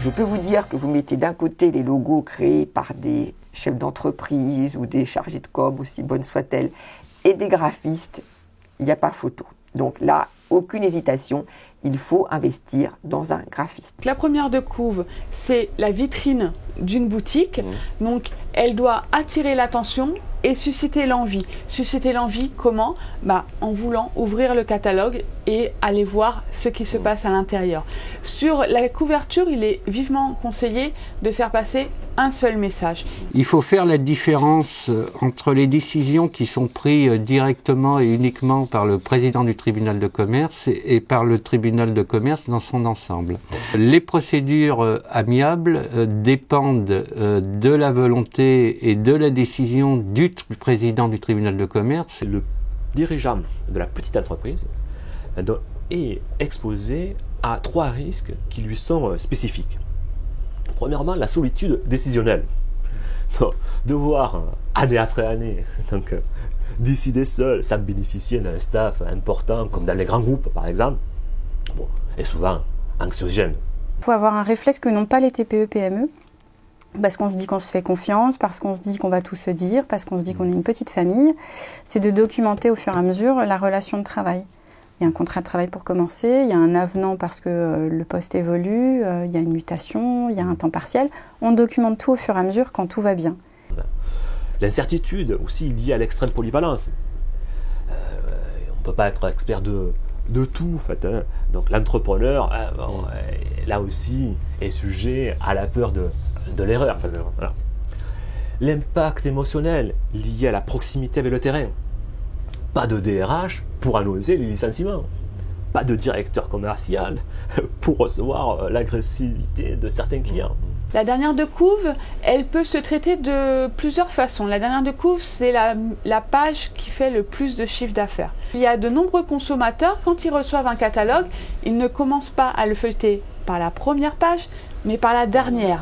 Je peux vous dire que vous mettez d'un côté les logos créés par des chefs d'entreprise ou des chargés de com, aussi bonnes soient-elles, et des graphistes, il n'y a pas photo. Donc là, aucune hésitation, il faut investir dans un graphiste. La première de couve, c'est la vitrine d'une boutique. Donc, elle doit attirer l'attention et susciter l'envie. Susciter l'envie, comment? En voulant ouvrir le catalogue et aller voir ce qui se passe à l'intérieur. Sur la couverture, il est vivement conseillé de faire passer un seul message. Il faut faire la différence entre les décisions qui sont prises directement et uniquement par le président du tribunal de commerce et par le tribunal de commerce dans son ensemble. Les procédures amiables dépendent de la volonté et de la décision du président du tribunal de commerce. Le dirigeant de la petite entreprise est exposé à 3 risques qui lui sont spécifiques. Premièrement, la solitude décisionnelle. Devoir, année après année, décider seul sans bénéficier d'un staff important, comme dans les grands groupes par exemple, est souvent anxiogène. Il faut avoir un réflexe que n'ont pas les TPE-PME, parce qu'on se dit qu'on se fait confiance, parce qu'on se dit qu'on va tout se dire, parce qu'on se dit qu'on est une petite famille. C'est de documenter au fur et à mesure la relation de travail. Il y a un contrat de travail pour commencer, il y a un avenant parce que le poste évolue, il y a une mutation, il y a un temps partiel. On documente tout au fur et à mesure quand tout va bien. L'incertitude aussi liée à l'extrême polyvalence. On ne peut pas être expert de tout, en fait. Donc l'entrepreneur, là aussi, est sujet à la peur de l'erreur. Voilà. L'impact émotionnel lié à la proximité avec le terrain. Pas de DRH pour annoncer les licenciements. Pas de directeur commercial pour recevoir l'agressivité de certains clients. La dernière de couve, elle peut se traiter de plusieurs façons. La dernière de couve, c'est la page qui fait le plus de chiffre d'affaires. Il y a de nombreux consommateurs, quand ils reçoivent un catalogue, ils ne commencent pas à le feuilleter par la première page, mais par la dernière.